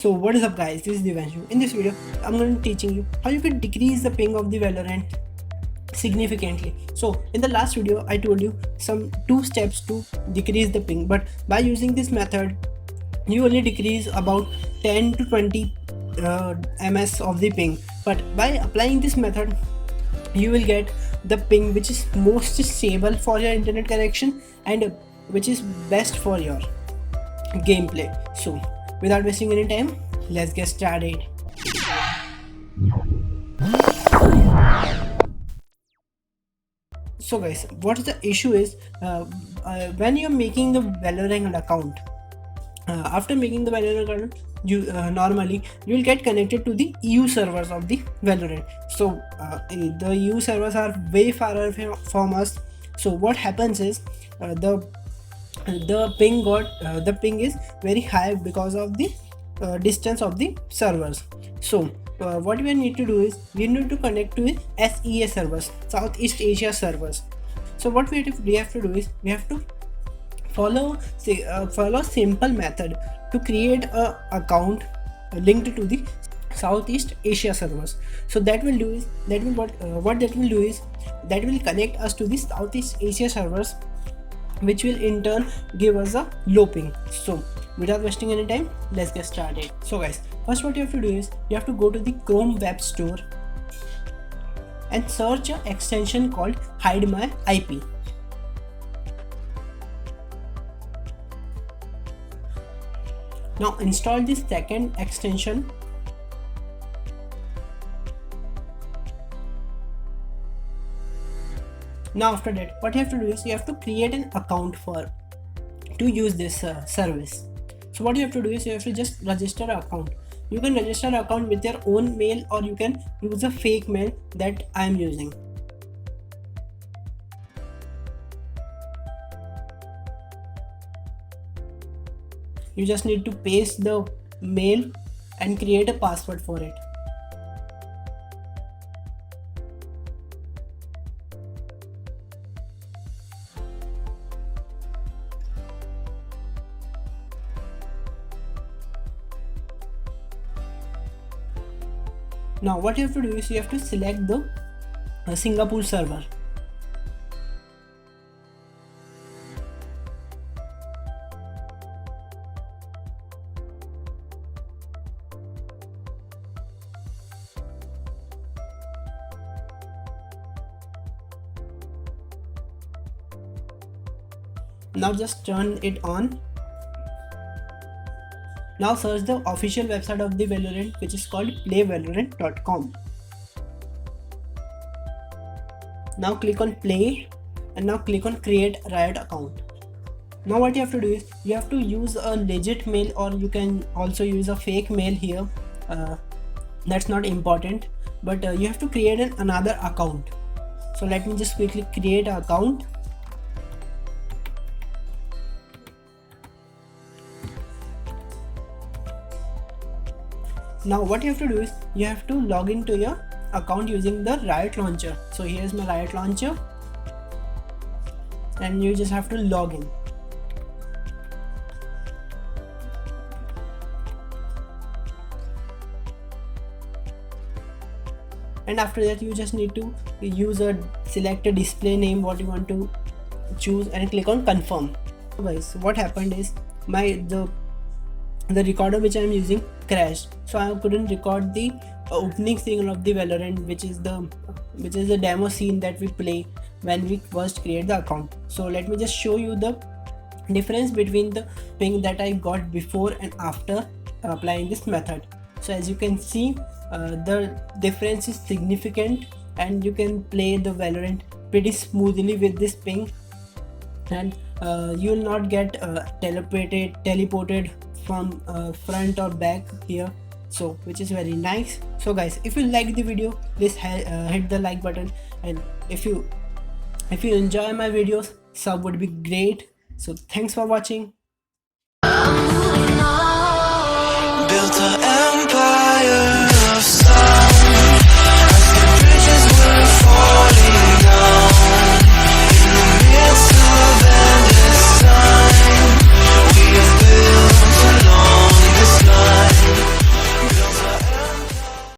So what is up guys, this is Divanshu. In this video I'm going to be teaching you how you can decrease the ping of the Valorant significantly. So in the last video I told you some 2 steps to decrease the ping, but by using this method you only decrease about 10 to 20 ms of the ping, but by applying this method you will get the ping which is most stable for your internet connection and which is best for your gameplay. So without wasting any time, let's get started. So guys, what is the issue is when you're making the Valorant account, after making the Valorant account, you normally you will get connected to the EU servers of the Valorant. So the EU servers are way far away from us. So what happens is the ping is very high because of the distance of the servers. So what we need to do is we need to connect to SEA servers, Southeast Asia servers. So what we have to do is we have to follow simple method to create a account linked to the Southeast Asia servers. So that will do is that will connect us to the Southeast Asia servers, which will in turn give us a low ping. So without wasting any time, let's get started. So guys, first what you have to do is you have to go to the Chrome web store and search an extension called Hide My IP. Now install this second extension. Now after that, what you have to do is you have to create an account to use this service. So what you have to do is you have to just register an account. You can register an account with your own mail, or you can use a fake mail that I am using. You just need to paste the mail and create a password for it. Now what you have to do is you have to select the Singapore server. Now just turn it on. Now search the official website of the Valorant, which is called playvalorant.com. Now click on play and now click on create Riot account. Now what you have to do is you have to use a legit mail, or you can also use a fake mail here. That's not important, but you have to create another account. So let me just quickly create an account. Now what you have to do is you have to log into your account using the Riot launcher. So here's my Riot launcher and you just have to log in. And after that you just need to select a display name what you want to choose and click on confirm. So guys, what happened is the recorder which I am using crashed, so I couldn't record the opening scene of the Valorant, which is the demo scene that we play when we first create the account. So let me just show you the difference between the ping that I got before and after applying this method. So as you can see, the difference is significant and you can play the Valorant pretty smoothly with this ping, and you will not get teleported from front or back here, so which is very nice. So guys, if you like the video, please hit the like button, and if you enjoy my videos, sub would be great. So thanks for watching.